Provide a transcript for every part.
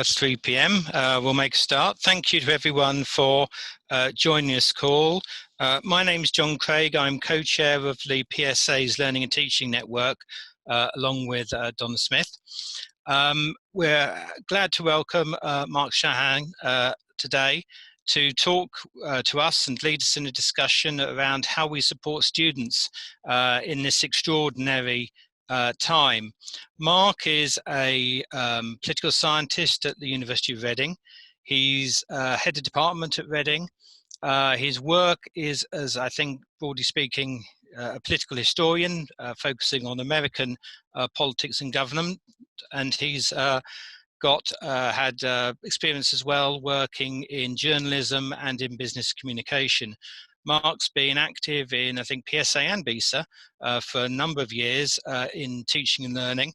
3 p.m. We'll make a start. Thank you to everyone for joining this call. My name is John Craig. I'm co-chair of the PSA's Learning and Teaching Network, along with Donna Smith. We're glad to welcome Mark Shahan today to talk to us and lead us in a discussion around how we support students in this extraordinary time. Mark is a political scientist at the University of Reading. He's head of department at Reading. His work is, as I think, broadly speaking, a political historian focusing on American politics and government, and he's had experience as well working in journalism and in business communication. Mark's been active in, I think, PSA and BESA for a number of years in teaching and learning,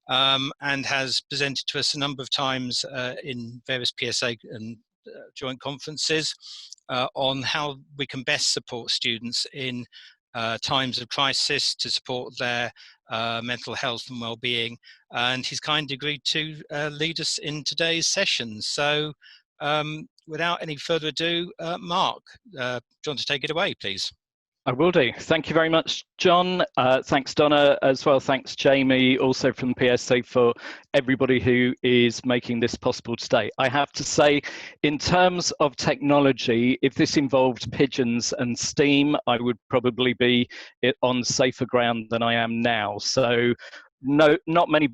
and has presented to us a number of times in various PSA and joint conferences on how we can best support students in times of crisis to support their mental health and well-being. And he's kindly agreed to lead us in today's session. So without any further ado, Mark, do you want to take it away, please? I will do. Thank you very much, John. Thanks, Donna, as well. Thanks, Jamie, also from the PSA, for everybody who is making this possible today. I have to say, in terms of technology, if this involved pigeons and steam, I would probably be on safer ground than I am now. So no, not many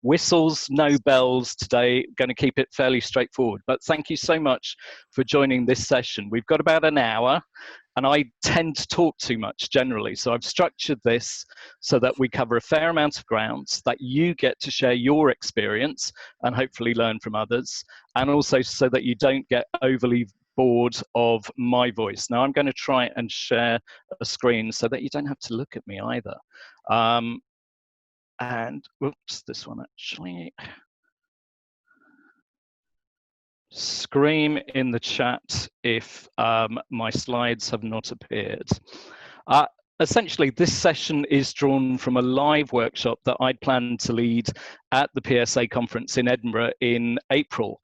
whistles, no bells today. Going to keep it fairly straightforward. But thank you so much for joining this session. We've got about an hour, and I tend to talk too much generally. So I've structured this so that we cover a fair amount of ground, that you get to share your experience and hopefully learn from others, and also so that you don't get overly bored of my voice. Now I'm going to try and share a screen so that you don't have to look at me either. And whoops, this one actually. Scream in the chat if my slides have not appeared. Essentially, this session is drawn from a live workshop that I'd planned to lead at the PSA conference in Edinburgh in April,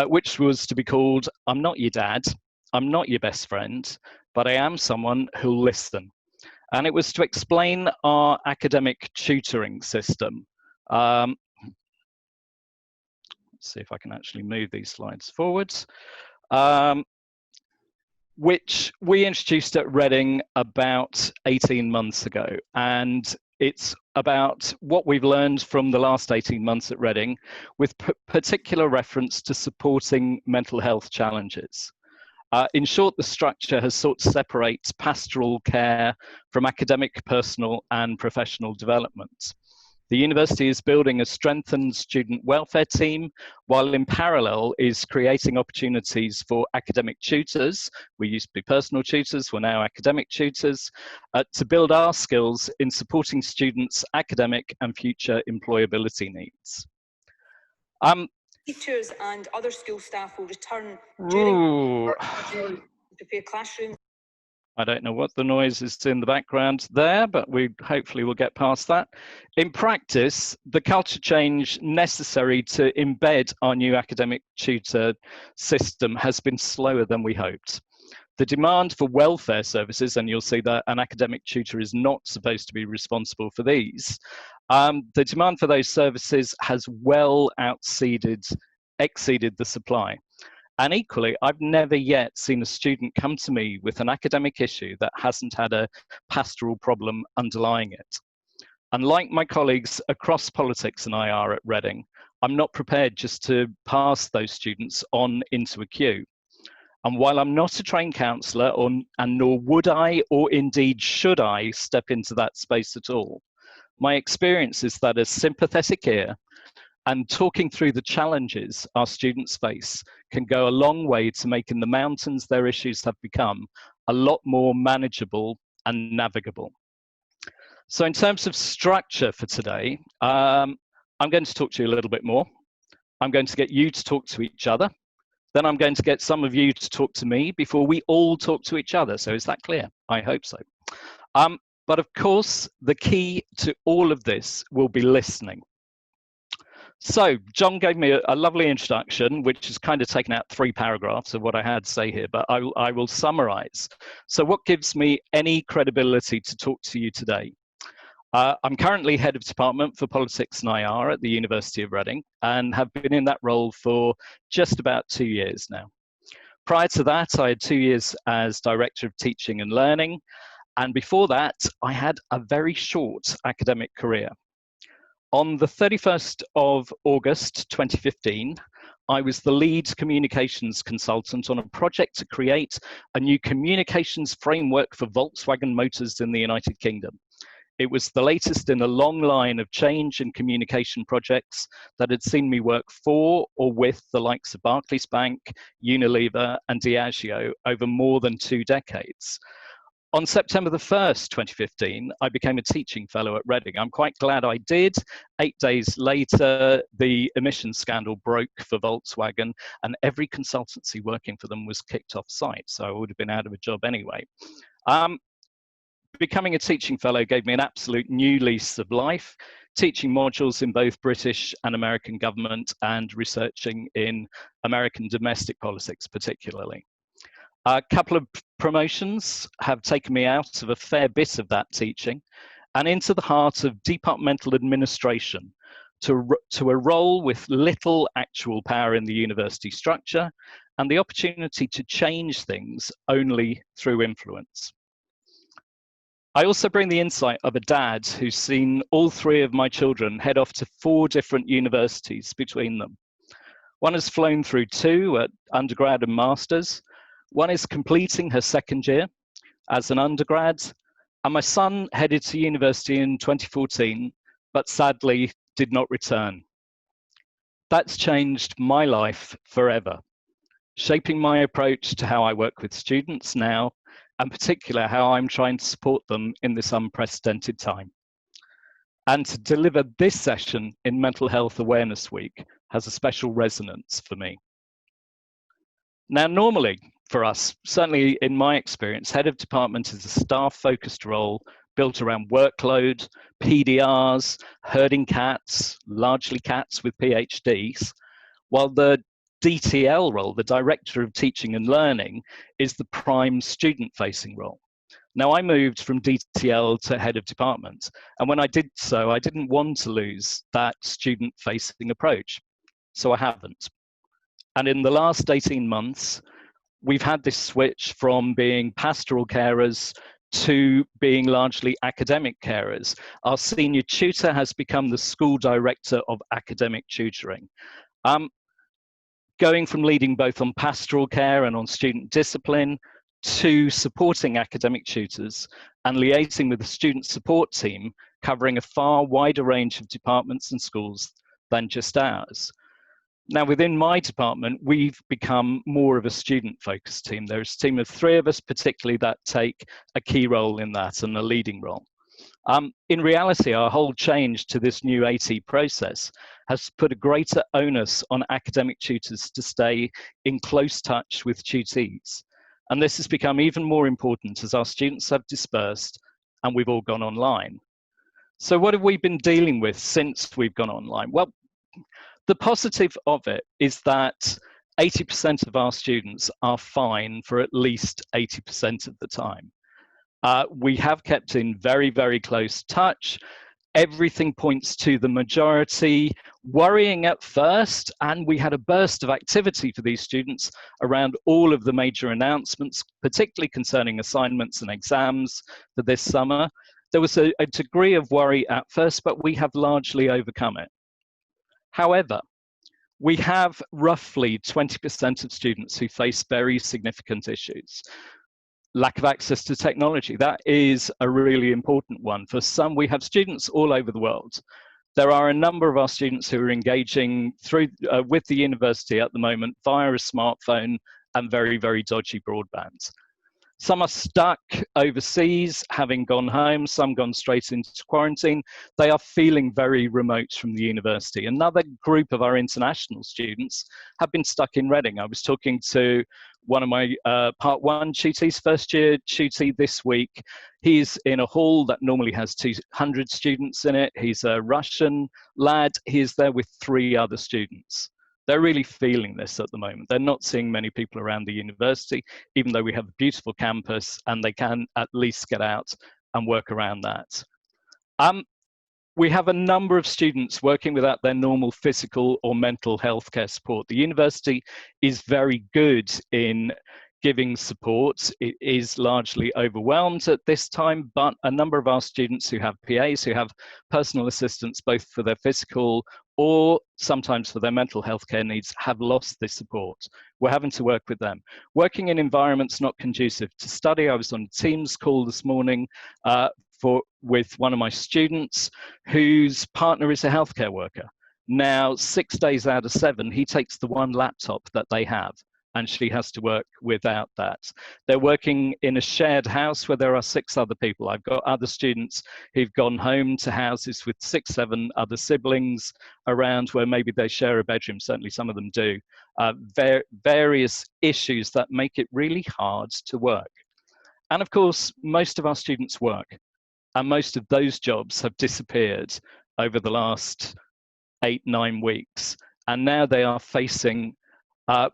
which was to be called "I'm Not Your Dad, I'm Not Your Best Friend, but I Am Someone Who'll Listen." And it was to explain our academic tutoring system. Let's see if I can actually move these slides forwards. Which we introduced at Reading about 18 months ago. And it's about what we've learned from the last 18 months at Reading, with particular reference to supporting mental health challenges. In short, the structure has sought to separate pastoral care from academic, personal, and professional development. The university is building a strengthened student welfare team, while in parallel is creating opportunities for academic tutors. We used to be personal tutors, we're now academic tutors, to build our skills in supporting students' academic and future employability needs. Teachers and other school staff will return during to prepare classrooms. I don't know what the noise is in the background there, but we hopefully will get past that. In practice, the culture change necessary to embed our new academic tutor system has been slower than we hoped. The demand for welfare services, and you'll see that an academic tutor is not supposed to be responsible for these, the demand for those services has well exceeded the supply. And equally, I've never yet seen a student come to me with an academic issue that hasn't had a pastoral problem underlying it. Unlike my colleagues across politics and IR at Reading, I'm not prepared just to pass those students on into a queue. And while I'm not a trained counsellor, and nor would I, or indeed should I, step into that space at all, my experience is that a sympathetic ear and talking through the challenges our students face can go a long way to making the mountains their issues have become a lot more manageable and navigable. So in terms of structure for today, I'm going to talk to you a little bit more. I'm going to get you to talk to each other. Then I'm going to get some of you to talk to me before we all talk to each other. So is that clear? I hope so. But of course, the key to all of this will be listening. So John gave me a lovely introduction, which has kind of taken out 3 paragraphs of what I had to say here, but I will summarize. So what gives me any credibility to talk to you today? I'm currently head of department for politics and IR at the University of Reading and have been in that role for just about 2 years now. Prior to that, I had 2 years as director of teaching and learning. And before that, I had a very short academic career. On the 31st of August 2015, I was the lead communications consultant on a project to create a new communications framework for Volkswagen Motors in the United Kingdom. It was the latest in a long line of change and communication projects that had seen me work for or with the likes of Barclays Bank, Unilever, and Diageo over more than 2 decades. On September the 1st, 2015, I became a teaching fellow at Reading. I'm quite glad I did. 8 days later, the emissions scandal broke for Volkswagen, and every consultancy working for them was kicked off site, so I would have been out of a job anyway. Becoming a teaching fellow gave me an absolute new lease of life, teaching modules in both British and American government and researching in American domestic politics particularly. A couple of promotions have taken me out of a fair bit of that teaching and into the heart of departmental administration to a role with little actual power in the university structure and the opportunity to change things only through influence. I also bring the insight of a dad who's seen all 3 of my children head off to 4 different universities between them. One has flown through 2 at undergrad and masters. One is completing her 2nd year as an undergrad. And my son headed to university in 2014, but sadly did not return. That's changed my life forever, shaping my approach to how I work with students now, and particularly how I'm trying to support them in this unprecedented time. And to deliver this session in Mental Health Awareness Week has a special resonance for me. Now, normally for us, certainly in my experience, head of department is a staff-focused role built around workload, PDRs, herding cats, largely cats with PhDs, while the DTL role, the Director of Teaching and Learning, is the prime student-facing role. Now, I moved from DTL to head of department, and when I did so, I didn't want to lose that student-facing approach, so I haven't. And in the last 18 months, we've had this switch from being pastoral carers to being largely academic carers. Our senior tutor has become the school director of academic tutoring. Going from leading both on pastoral care and on student discipline to supporting academic tutors and liaising with the student support team, covering a far wider range of departments and schools than just ours. Now, within my department, we've become more of a student-focused team. There's a team of 3 of us, particularly, that take a key role in that and a leading role. In reality, our whole change to this new AT process has put a greater onus on academic tutors to stay in close touch with tutees. And this has become even more important as our students have dispersed and we've all gone online. So what have we been dealing with since we've gone online? Well, the positive of it is that 80% of our students are fine for at least 80% of the time. We have kept in very, very close touch. Everything points to the majority worrying at first, and we had a burst of activity for these students around all of the major announcements, particularly concerning assignments and exams for this summer. There was a degree of worry at first, but we have largely overcome it. However, we have roughly 20% of students who face very significant issues. Lack of access to technology, that is a really important one. For some, we have students all over the world. There are a number of our students who are engaging through with the university at the moment via a smartphone and very, very dodgy broadband. Some are stuck overseas, having gone home, some gone straight into quarantine. They are feeling very remote from the university. Another group of our international students have been stuck in Reading. I was talking to one of my Part 1 tutees, first year tutee this week. He's in a hall that normally has 200 students in it. He's a Russian lad. He's there with 3 other students. They're really feeling this at the moment. They're not seeing many people around the university, even though we have a beautiful campus and they can at least get out and work around that. We have a number of students working without their normal physical or mental health care support. The university is very good in giving support. It is largely overwhelmed at this time, but a number of our students who have PAs, who have personal assistants, both for their physical or sometimes for their mental health care needs, have lost this support. We're having to work with them. Working in environments not conducive to study. I was on a Teams call this morning with one of my students whose partner is a healthcare worker. Now, 6 days out of 7, he takes the one laptop that they have, and she has to work without that. They're working in a shared house where there are 6 other people. I've got other students who've gone home to houses with 6, 7 other siblings around where maybe they share a bedroom, certainly some of them do. Various issues that make it really hard to work. And of course, most of our students work, and most of those jobs have disappeared over the last 8, 9 weeks. And now they are facing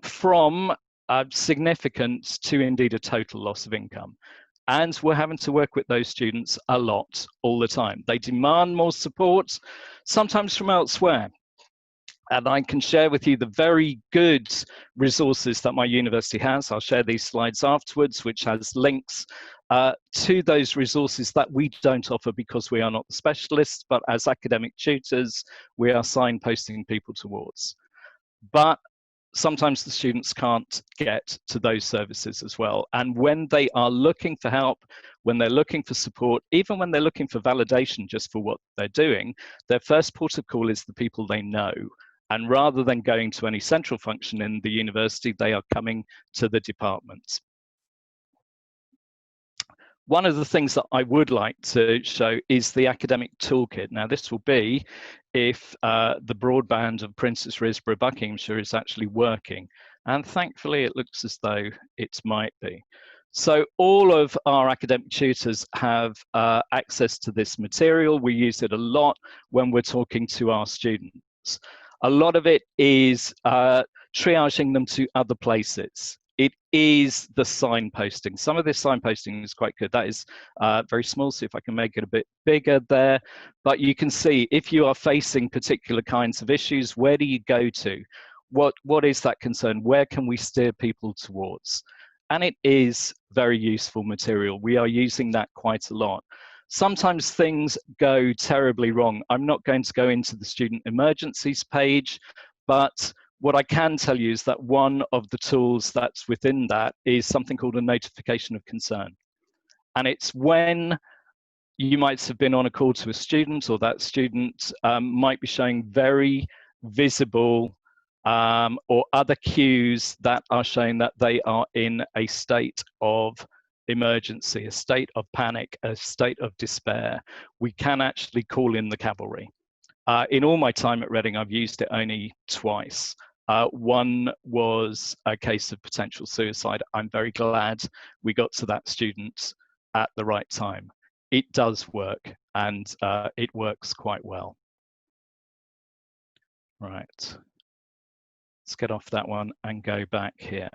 from significant to indeed a total loss of income. And we're having to work with those students a lot, all the time. They demand more support, sometimes from elsewhere. And I can share with you the very good resources that my university has. I'll share these slides afterwards, which has links to those resources that we don't offer because we are not the specialists, but as academic tutors, we are signposting people towards. But sometimes the students can't get to those services as well. And when they are looking for help, when they're looking for support, even when they're looking for validation just for what they're doing, their first port of call is the people they know. And rather than going to any central function in the university, they are coming to the department. One of the things that I would like to show is the academic toolkit. Now, this will be if the broadband of Princess Risborough, Buckinghamshire is actually working. And thankfully, it looks as though it might be. So all of our academic tutors have access to this material. We use it a lot when we're talking to our students. A lot of it is triaging them to other places. It is the signposting. Some of this signposting is quite good. That is very small, so if I can make it a bit bigger there. But you can see if you are facing particular kinds of issues, where do you go to? What is that concern? Where can we steer people towards? And it is very useful material. We are using that quite a lot. Sometimes things go terribly wrong. I'm not going to go into the student emergencies page, but what I can tell you is that one of the tools that's within that is something called a notification of concern. And it's when you might have been on a call to a student, or that student might be showing very visible or other cues that are showing that they are in a state of emergency, a state of panic, a state of despair. We can actually call in the cavalry. In all my time at Reading, I've used it only twice. One was a case of potential suicide. I'm very glad we got to that student at the right time. It does work, and it works quite well. Right. Let's get off that one and go back here.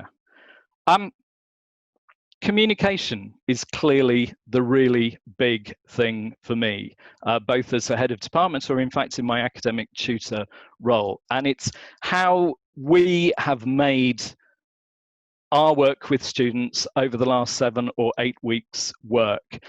Communication is clearly the really big thing for me, both as a head of department or in fact in my academic tutor role. And it's how we have made our work with students over the last 7 or 8 weeks work.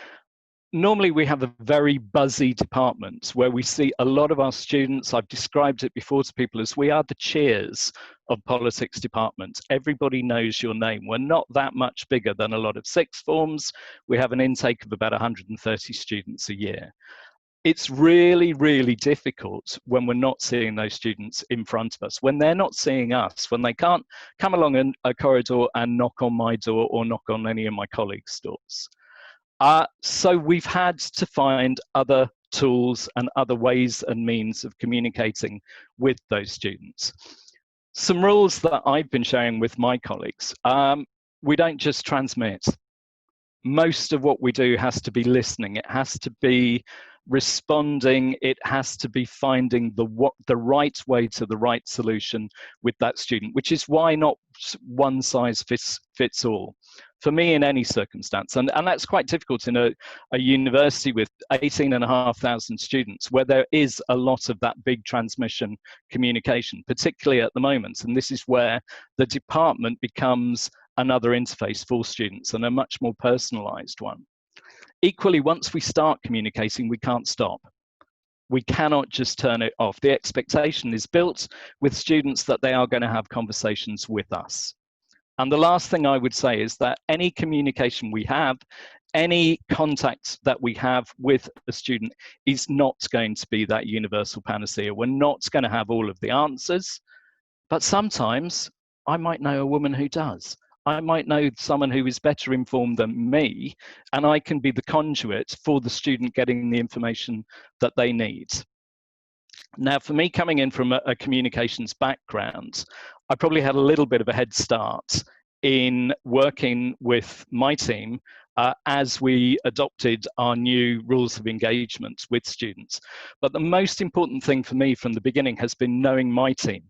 Normally we have a very buzzy department where we see a lot of our students. I've described it before to people as we are the cheers of politics department. Everybody knows your name. We're not that much bigger than a lot of sixth forms. We have an intake of about 130 students a year. it's really, really difficult when we're not seeing those students in front of us, when they're not seeing us, when they can't come along a corridor and knock on my door or knock on any of my colleagues' doors. So we've had to find other tools and other ways and means of communicating with those students. Some rules that I've been sharing with my colleagues. We don't just transmit. Most of what we do has to be listening. It has to be responding. It has to be finding the right way to the right solution with that student, which is why not one size fits all. For me, in any circumstance, and that's quite difficult in a university with 18,500 students, where there is a lot of that big transmission communication, particularly at the moment. And this is where the department becomes another interface for students, and a much more personalized one. Equally, once we start communicating, we can't stop. We cannot just turn it off. The expectation is built with students that they are going to have conversations with us. And the last thing I would say is that any communication we have, any contact that we have with a student is not going to be that universal panacea. We're not going to have all of the answers, but sometimes I might know a woman who does. I might know someone who is better informed than me, and I can be the conduit for the student getting the information that they need. Now, for me, coming in from a communications background, I probably had a little bit of a head start in working with my team as we adopted our new rules of engagement with students. But the most important thing for me from the beginning has been knowing my team,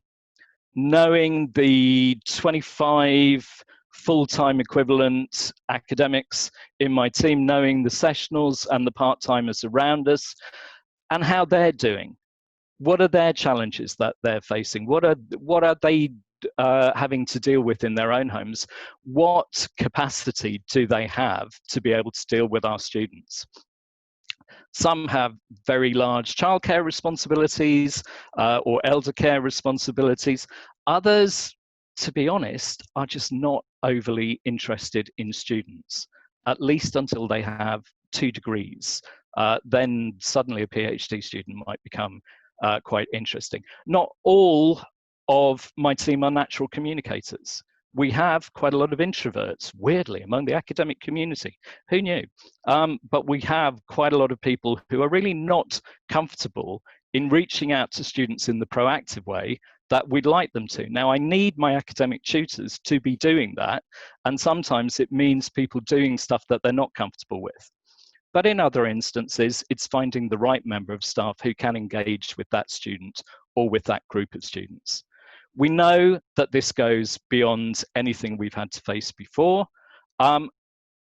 knowing the 25 full-time equivalent academics in my team, knowing the sessionals and the part-timers around us and how they're doing. What are their challenges that they're facing? What are they having to deal with in their own homes? What capacity do they have to be able to deal with our students? Some have very large childcare responsibilities or elder care responsibilities. Others, to be honest, are just not overly interested in students, at least until they have 2 degrees. Then suddenly a PhD student might become quite interesting. Not all of my team are natural communicators. We have quite a lot of introverts, weirdly, among the academic community. Who knew? But we have quite a lot of people who are really not comfortable in reaching out to students in the proactive way that we'd like them to. Now, I need my academic tutors to be doing that, and sometimes it means people doing stuff that they're not comfortable with. But in other instances, it's finding the right member of staff who can engage with that student or with that group of students. We know that this goes beyond anything we've had to face before.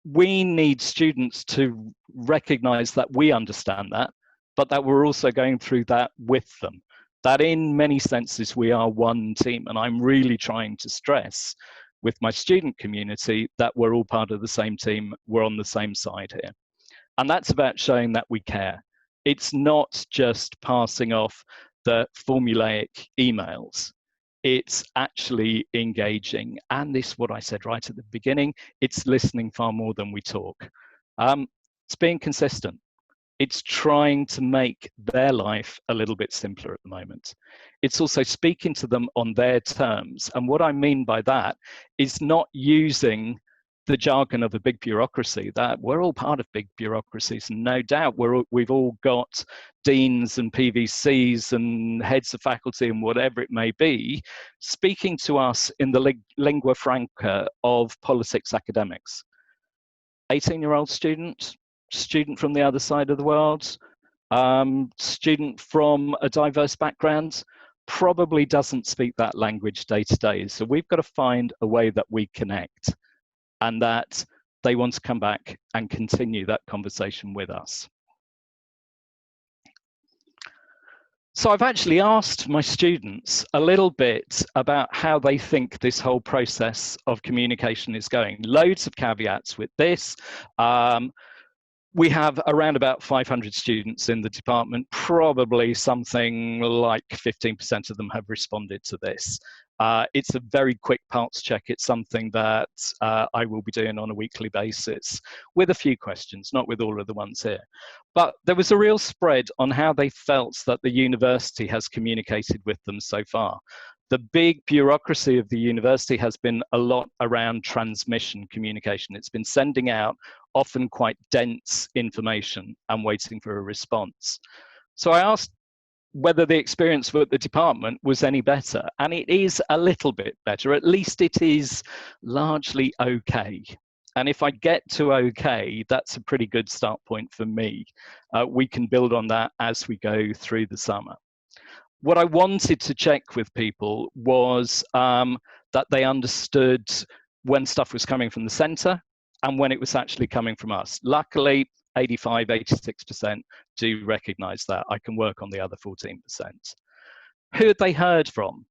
We need students to recognize that we understand that, but that we're also going through that with them. That in many senses, we are one team. And I'm really trying to stress with my student community that we're all part of the same team. We're on the same side here. And that's about showing that we care. It's not just passing off the formulaic emails. It's actually engaging. And this is what I said right at the beginning. It's listening far more than we talk. It's being consistent. It's trying to make their life a little bit simpler at the moment. It's also speaking to them on their terms. And what I mean by that is not using the jargon of a big bureaucracy. That we're all part of big bureaucracies, and no doubt we've all got deans and PVCs and heads of faculty and whatever it may be, speaking to us in the lingua franca of politics academics. 18-year-old student from the other side of the world, student from a diverse background, probably doesn't speak that language day to day. So we've got to find a way that we connect, and that they want to come back and continue that conversation with us. So I've actually asked my students a little bit about how they think this whole process of communication is going. Loads of caveats with this. We have around about 500 students in the department. Probably something like 15% of them have responded to this. It's a very quick pulse check. It's something that I will be doing on a weekly basis with a few questions, not with all of the ones here. But there was a real spread on how they felt that the university has communicated with them so far. The big bureaucracy of the university has been a lot around transmission communication. It's been sending out often quite dense information and waiting for a response. So I asked whether the experience with the department was any better, and it is a little bit better. At least it is largely okay. And if I get to okay, that's a pretty good start point for me. We can build on that as we go through the summer. What I wanted to check with people was that they understood when stuff was coming from the centre and when it was actually coming from us. Luckily, 85, 86% do recognise that. I can work on the other 14%. Who had they heard from?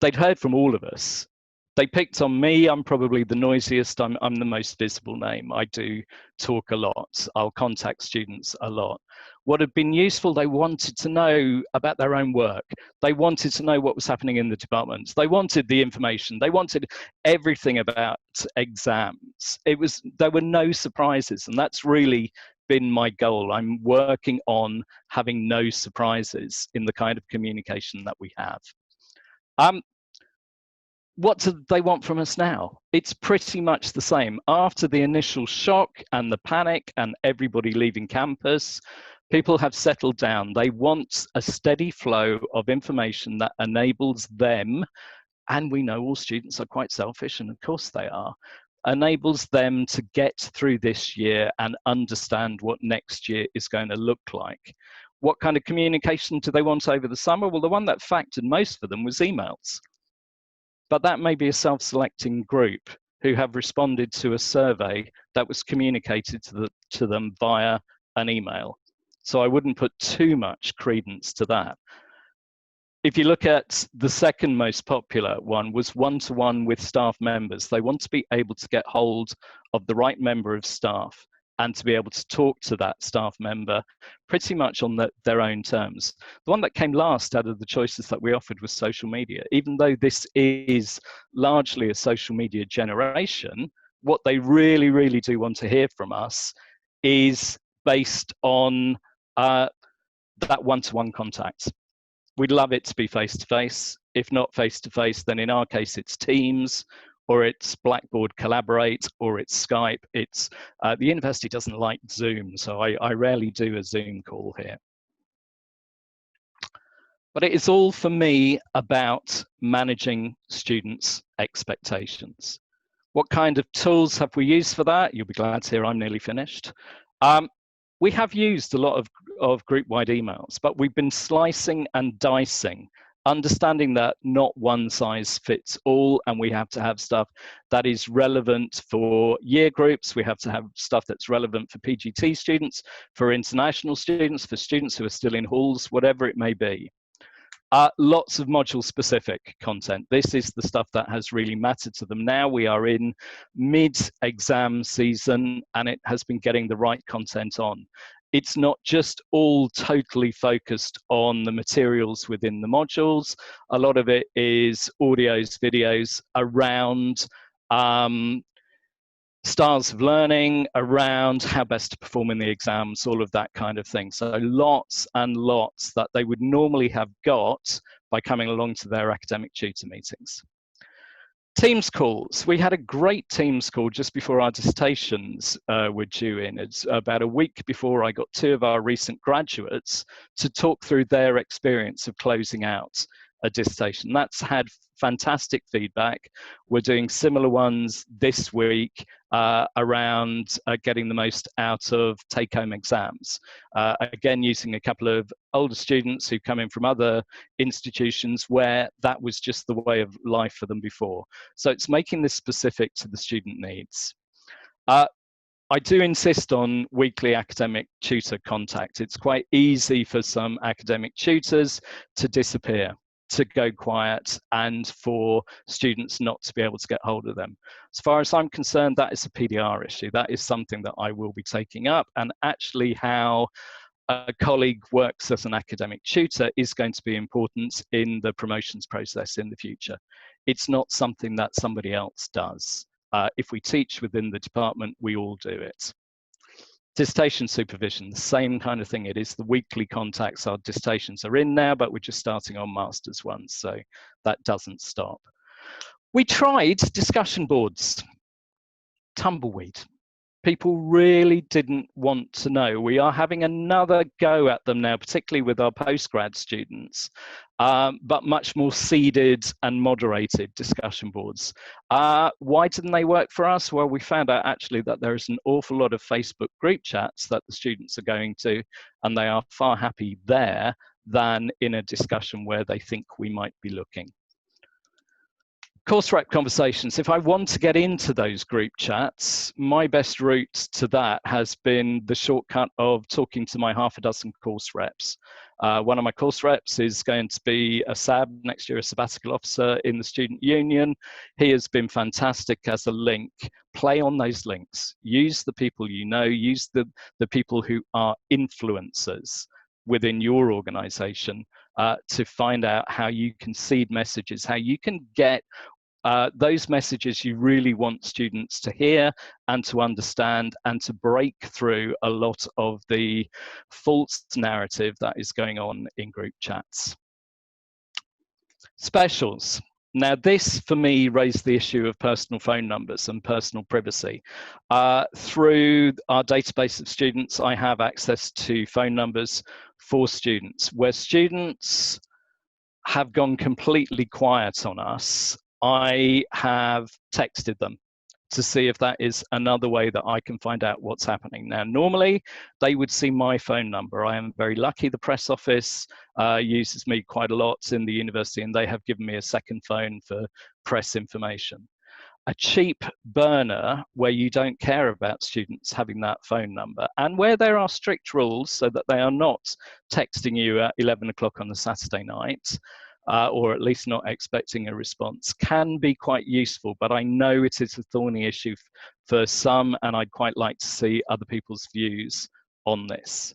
They'd heard from all of us. They picked on me. I'm probably the noisiest. I'm the most visible name. I do talk a lot. I'll contact students a lot. What had been useful, they wanted to know about their own work. They wanted to know what was happening in the departments. They wanted the information. They wanted everything about exams. There were no surprises, and that's really been my goal. I'm working on having no surprises in the kind of communication that we have. What do they want from us now? It's pretty much the same. After the initial shock and the panic and everybody leaving campus, people have settled down. They want a steady flow of information that enables them, and we know all students are quite selfish, and of course they are, enables them to get through this year and understand what next year is going to look like. What kind of communication do they want over the summer? Well, the one that factored most for them was emails. But that may be a self-selecting group who have responded to a survey that was communicated to them via an email. So I wouldn't put too much credence to that. If you look at the second most popular one, was one-to-one with staff members. They want to be able to get hold of the right member of staff and to be able to talk to that staff member pretty much on their own terms. The one that came last out of the choices that we offered was social media. Even though this is largely a social media generation, what they really, really do want to hear from us is based on that one-to-one contact. We'd love it to be face-to-face. If not face-to-face, then in our case, it's Teams, or it's Blackboard Collaborate, or it's Skype. It's the university doesn't like Zoom, so I rarely do a Zoom call here. But it is all for me about managing students' expectations. What kind of tools have we used for that? You'll be glad to hear I'm nearly finished. We have used a lot of group-wide emails, but we've been slicing and dicing, understanding that not one size fits all, and we have to have stuff that is relevant for year groups. We have to have stuff that's relevant for PGT students, for international students, for students who are still in halls, whatever it may be. Lots of module-specific content. This is the stuff that has really mattered to them. Now we are in mid-exam season, and it has been getting the right content on. It's not just all totally focused on the materials within the modules. A lot of it is audios, videos around styles of learning, around how best to perform in the exams, all of that kind of thing. So lots and lots that they would normally have got by coming along to their academic tutor meetings. Teams calls. We had a great Teams call just before our dissertations were due in. It's about a week before I got 2 of our recent graduates to talk through their experience of closing out a dissertation. That's had fantastic feedback. We're doing similar ones this week around getting the most out of take-home exams. Again, using a couple of older students who come in from other institutions where that was just the way of life for them before. So it's making this specific to the student needs. I do insist on weekly academic tutor contact. It's quite easy for some academic tutors to disappear, to go quiet and for students not to be able to get hold of them. As far as I'm concerned, that is a PDR issue. That is something that I will be taking up, and actually how a colleague works as an academic tutor is going to be important in the promotions process in the future. It's not something that somebody else does. If we teach within the department, we all do it. Dissertation supervision, the same kind of thing. It is the weekly contacts. Our dissertations are in now, but we're just starting on master's ones, so that doesn't stop. We tried discussion boards. Tumbleweed. People really didn't want to know. We are having another go at them now, particularly with our postgrad students, but much more seeded and moderated discussion boards. Why didn't they work for us? Well, we found out actually that there is an awful lot of Facebook group chats that the students are going to, and they are far happy there than in a discussion where they think we might be looking. Course rep conversations. If I want to get into those group chats, my best route to that has been the shortcut of talking to my half a dozen course reps. One of my course reps is going to be a SAB next year, a sabbatical officer in the student union. He has been fantastic as a link. Play on those links. Use the people you know, use the people who are influencers within your organization to find out how you can seed messages, how you can get those messages you really want students to hear and to understand, and to break through a lot of the false narrative that is going on in group chats. Specials. Now this, for me, raised the issue of personal phone numbers and personal privacy. Through our database of students, I have access to phone numbers for students. Where students have gone completely quiet on us, I have texted them to see if that is another way that I can find out what's happening. Now, normally they would see my phone number. I am very lucky. The press office uses me quite a lot in the university, and they have given me a second phone for press information. A cheap burner where you don't care about students having that phone number, and where there are strict rules so that they are not texting you at 11 o'clock on a Saturday night, or at least not expecting a response, can be quite useful. But I know it is a thorny issue for some, and I'd quite like to see other people's views on this.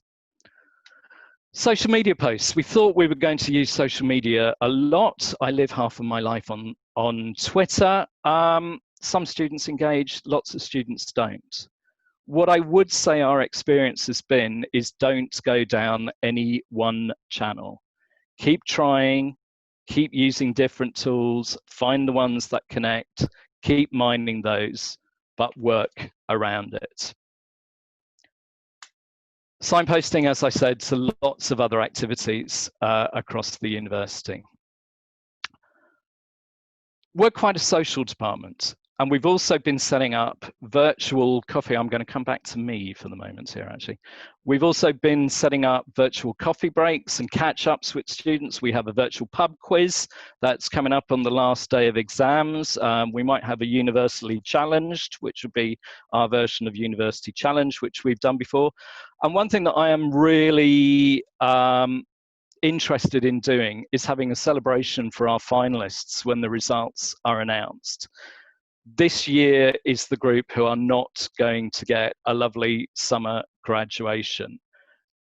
Social media posts. We thought we were going to use social media a lot. I live half of my life on Twitter. Some students engage, lots of students don't. What I would say our experience has been is don't go down any one channel. Keep trying, keep using different tools, find the ones that connect, keep mining those, but work around it. Signposting, as I said, to lots of other activities across the university. We're quite a social department, and we've also been setting up virtual coffee. I'm going to come back to me for the moment here, actually. We've also been setting up virtual coffee breaks and catch-ups with students. We have a virtual pub quiz that's coming up on the last day of exams. We might have a universally challenged, which would be our version of University Challenge, which we've done before. And one thing that I am really interested in doing is having a celebration for our finalists when the results are announced. This year is the group who are not going to get a lovely summer graduation,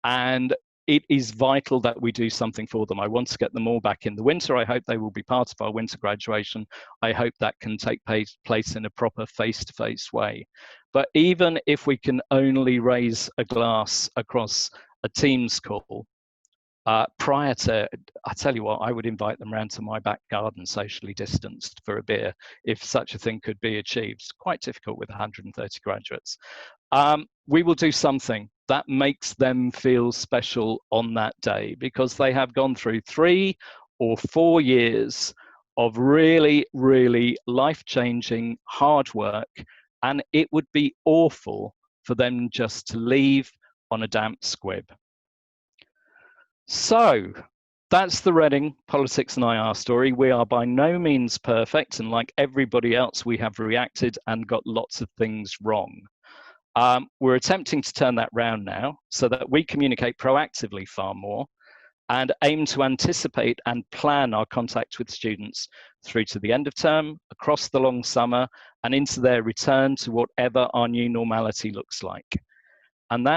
and it is vital that we do something for them. I want to get them all back in the winter. I hope they will be part of our winter graduation. I hope that can take place in a proper face-to-face way. But even if we can only raise a glass across a Teams call, prior to, I tell you what, I would invite them round to my back garden, socially distanced, for a beer, if such a thing could be achieved. It's quite difficult with 130 graduates. We will do something that makes them feel special on that day, because they have gone through 3 or 4 years of really, really life-changing hard work, and it would be awful for them just to leave on a damp squib. So that's the Reading Politics and IR story. We are by no means perfect, and like everybody else, we have reacted and got lots of things wrong. We're attempting to turn that round now so that we communicate proactively far more. and aim to anticipate and plan our contact with students through to the end of term, across the long summer, and into their return to whatever our new normality looks like. And that